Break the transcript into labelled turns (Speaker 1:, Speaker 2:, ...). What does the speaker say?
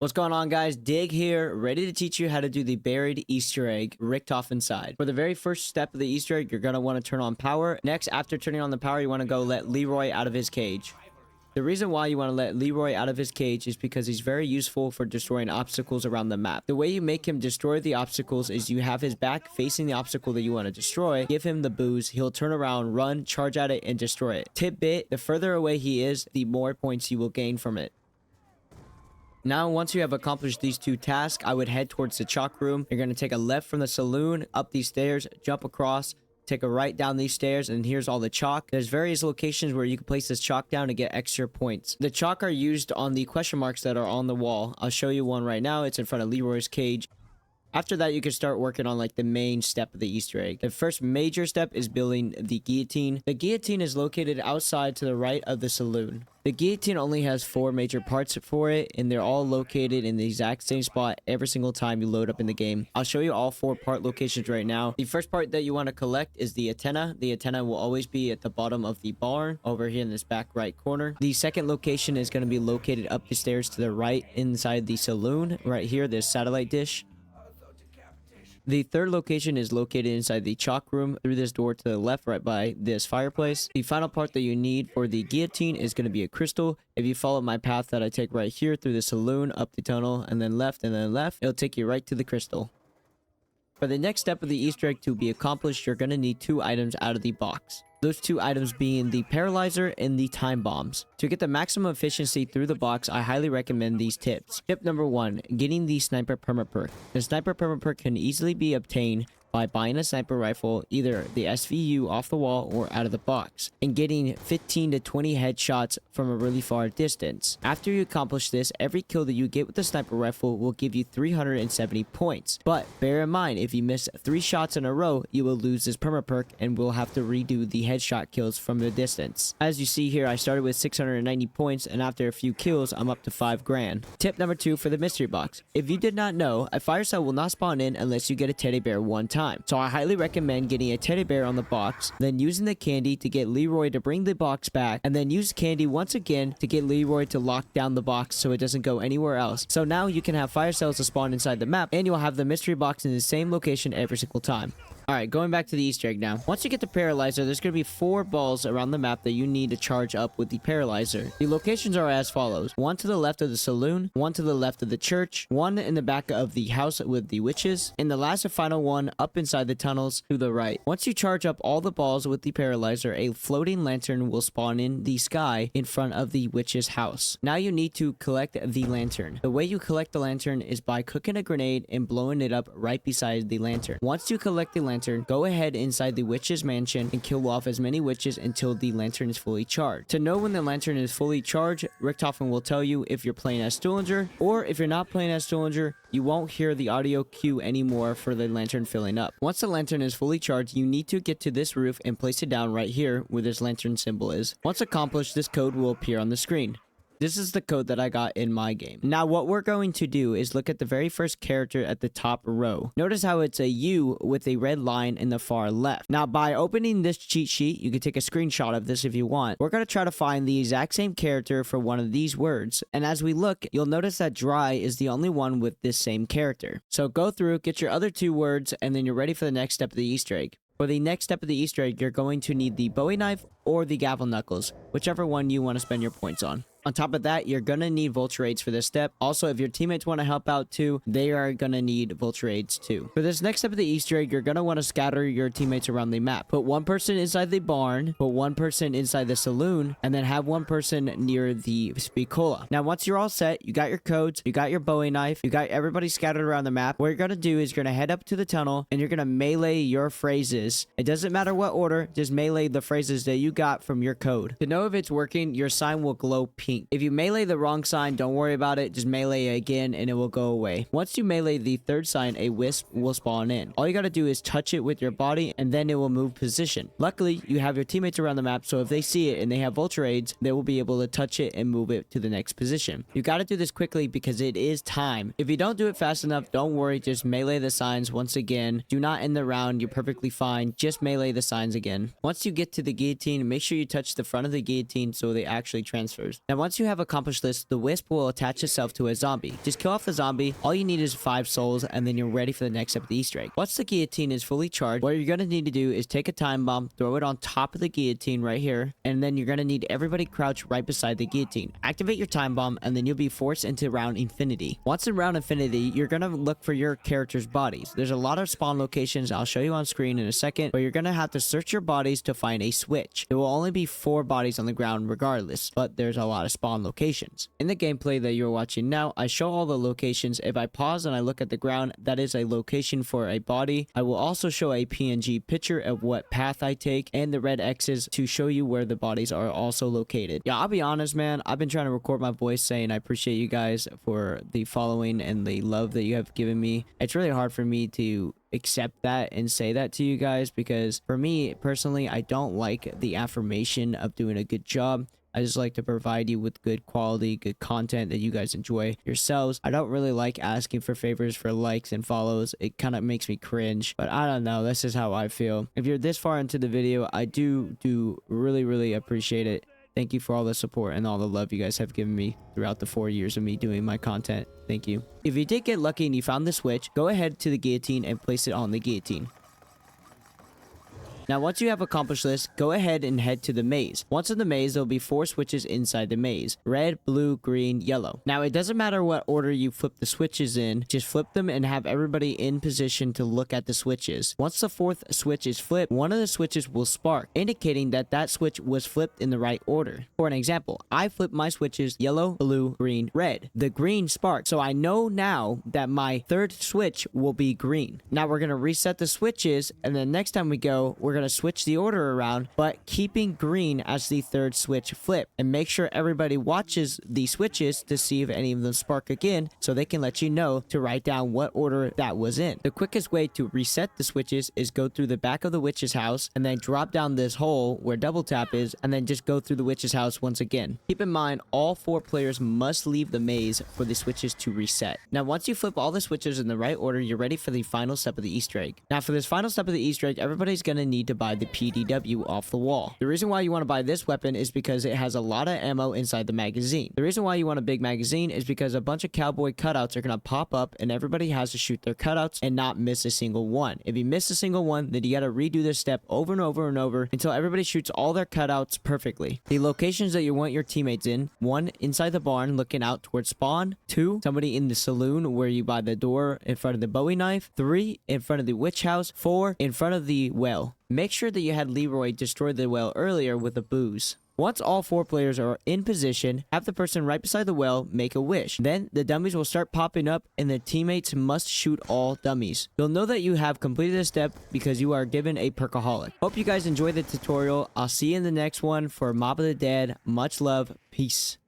Speaker 1: What's going on, guys? Dig here, ready to teach you how to do the buried Easter egg Richtofen side. For the very first step of the Easter egg, you're going to want to turn on power. Next, after turning on the power, you want to go let Leroy out of his cage. The reason why you want to let Leroy out of his cage is because he's very useful for destroying obstacles around the map. The way you make him destroy the obstacles is you have his back facing the obstacle that you want to destroy, give him the booze, he'll turn around, run, charge at it, and destroy it. Tidbit, the further away he is, the more points you will gain from it. Now, once you have accomplished these two tasks, I would head towards the chalk room. You're going to take a left from the saloon, up these stairs, jump across, take a right down these stairs, and here's all the chalk. There's various locations where you can place this chalk down to get extra points. The chalk are used on the question marks that are on the wall. I'll show you one right now. It's in front of Leroy's cage. After that, you can start working on like the main step of the Easter egg. The first major step is building the guillotine. The guillotine is located outside to the right of the saloon. The guillotine only has 4 major parts for it, and they're all located in the exact same spot every single time you load up in the game. I'll show you all 4 part locations right now. The first part that you want to collect is the antenna. The antenna will always be at the bottom of the barn over here in this back right corner. The second location is going to be located up the stairs to the right inside the saloon. Right here, this satellite dish. The third location is located inside the chalk room through this door to the left right by this fireplace. The final part that you need for the guillotine is going to be a crystal. If you follow my path that I take right here through the saloon, up the tunnel, and then left, it'll take you right to the crystal. For the next step of the Easter egg to be accomplished, you're going to need 2 items out of the box. Those 2 items being the paralyzer and the time bombs. To get the maximum efficiency through the box, I highly recommend these tips. Tip number 1, getting the sniper permaperk. The sniper permaperk can easily be obtained by buying a sniper rifle, either the SVU off the wall or out of the box, and getting 15 to 20 headshots from a really far distance. After you accomplish this, every kill that you get with the sniper rifle will give you 370 points. But bear in mind, if you miss 3 shots in a row, you will lose this permaperk and will have to redo the headshot kills from the distance. As you see here, I started with 690 points, and after a few kills, I'm up to 5 grand. Tip number 2 for the mystery box. If you did not know, a fire cell will not spawn in unless you get a teddy bear one time. So I highly recommend getting a teddy bear on the box, then using the candy to get Leroy to bring the box back, and then use candy once again to get Leroy to lock down the box so it doesn't go anywhere else. So now you can have fire cells to spawn inside the map, and you'll have the mystery box in the same location every single time. Alright, going back to the Easter egg now. Once you get the paralyzer, there's going to be 4 balls around the map that you need to charge up with the paralyzer. The locations are as follows. 1 to the left of the saloon, 1 to the left of the church, 1 in the back of the house with the witches, and the last and final one up inside the tunnels to the right. Once you charge up all the balls with the paralyzer, a floating lantern will spawn in the sky in front of the witch's house. Now you need to collect the lantern. The way you collect the lantern is by cooking a grenade and blowing it up right beside the lantern. Once you collect the lantern, go ahead inside the witch's mansion and kill off as many witches until the lantern is fully charged. To know when the lantern is fully charged, Richtofen will tell you if you're playing as Stillinger, or if you're not playing as Stillinger, you won't hear the audio cue anymore for the lantern filling up. Once the lantern is fully charged, you need to get to this roof and place it down right here where this lantern symbol is. Once accomplished, this code will appear on the screen. This is the code that I got in my game. Now, what we're going to do is look at the very first character at the top row. Notice how it's a U with a red line in the far left. Now, by opening this cheat sheet, you can take a screenshot of this if you want. We're going to try to find the exact same character for one of these words. And as we look, you'll notice that dry is the only one with this same character. So go through, get your other 2 words, and then you're ready for the next step of the Easter egg. For the next step of the Easter egg, you're going to need the Bowie knife or the gavel knuckles, whichever one you want to spend your points on. On top of that, you're going to need vulture aids for this step. Also, if your teammates want to help out too, they are going to need vulture aids too. For this next step of the Easter egg, you're going to want to scatter your teammates around the map. Put 1 person inside the barn, put 1 person inside the saloon, and then have 1 person near the spicola. Now, once you're all set, you got your codes, you got your Bowie knife, you got everybody scattered around the map. What you're going to do is you're going to head up to the tunnel and you're going to melee your phrases. It doesn't matter what order, just melee the phrases that you got from your code. To know if it's working, your sign will glow pink. If you melee the wrong sign, don't worry about it. Just melee it again and it will go away. Once you melee the 3rd sign, a wisp will spawn in. All you gotta do is touch it with your body and then it will move position. Luckily, you have your teammates around the map, so if they see it and they have vulture aids, they will be able to touch it and move it to the next position. You gotta do this quickly because it is time. If you don't do it fast enough, don't worry. Just melee the signs once again. Do not end the round. You're perfectly fine. Just melee the signs again. Once you get to the guillotine, make sure you touch the front of the guillotine so it actually transfers. Now, once you have accomplished this, the wisp will attach itself to a zombie. Just kill off the zombie. All you need is 5 souls, and then you're ready for the next step of the Easter egg. Once the guillotine is fully charged, what you're going to need to do is take a time bomb, throw it on top of the guillotine right here, and then you're going to need everybody crouch right beside the guillotine. Activate your time bomb, and then you'll be forced into round infinity. Once in round infinity, you're going to look for your character's bodies. There's a lot of spawn locations I'll show you on screen in a second, but you're going to have to search your bodies to find a switch. There will only be 4 bodies on the ground regardless, but there's a lot of spawn locations. In the gameplay that you're watching now, I show all the locations. If I pause and I look at the ground, that is a location for a body. I will also show a PNG picture of what path I take and the red X's to show you where the bodies are also located. Yeah, I'll be honest, man. I've been trying to record my voice saying I appreciate you guys for the following and the love that you have given me. It's really hard for me to accept that and say that to you guys, because for me personally, I don't like the affirmation of doing a good job. I just like to provide you with good quality, good content that you guys enjoy yourselves. I don't really like asking for favors for likes and follows. It kind of makes me cringe, but I don't know. This is how I feel. If you're this far into the video, I do really appreciate it. Thank you for all the support and all the love you guys have given me throughout the 4 years of me doing my content. Thank you. If you did get lucky and you found the switch, go ahead to the guillotine and place it on the guillotine. Now, once you have accomplished this, go ahead and head to the maze. Once in the maze, there'll be 4 switches inside the maze: red, blue, green, yellow. Now, it doesn't matter what order you flip the switches in, just flip them and have everybody in position to look at the switches. Once the 4th switch is flipped, one of the switches will spark, indicating that that switch was flipped in the right order. For an example, I flipped my switches yellow, blue, green, red. The green sparked, so I know now that my 3rd switch will be green. Now, we're going to reset the switches, and then next time we go, we're going to switch the order around, but keeping green as the 3rd switch flip, and make sure everybody watches the switches to see if any of them spark again, so they can let you know to write down what order that was in. The quickest way to reset the switches is go through the back of the witch's house and then drop down this hole where double tap is, and then just go through the witch's house once again. Keep in mind, all 4 players must leave the maze for the switches to reset. Now, once you flip all the switches in the right order, you're ready for the final step of the Easter egg. Now, for this final step of the Easter egg, everybody's gonna need to buy the PDW off the wall. The reason why you want to buy this weapon is because it has a lot of ammo inside the magazine. The reason why you want a big magazine is because a bunch of cowboy cutouts are going to pop up, and everybody has to shoot their cutouts and not miss a single one. If you miss a single one, then you got to redo this step over and over and over until everybody shoots all their cutouts perfectly. The locations that you want your teammates in: 1, inside the barn looking out towards spawn; 2, somebody in the saloon where you buy the door in front of the Bowie knife; 3, in front of the witch house; 4, in front of the well. Make sure that you had Leroy destroy the well earlier with a booze. Once all 4 players are in position, have the person right beside the well make a wish. Then the dummies will start popping up, and the teammates must shoot all dummies. You'll know that you have completed this step because you are given a perkaholic. Hope you guys enjoyed the tutorial. I'll see you in the next one for Mob of the Dead. Much love. Peace.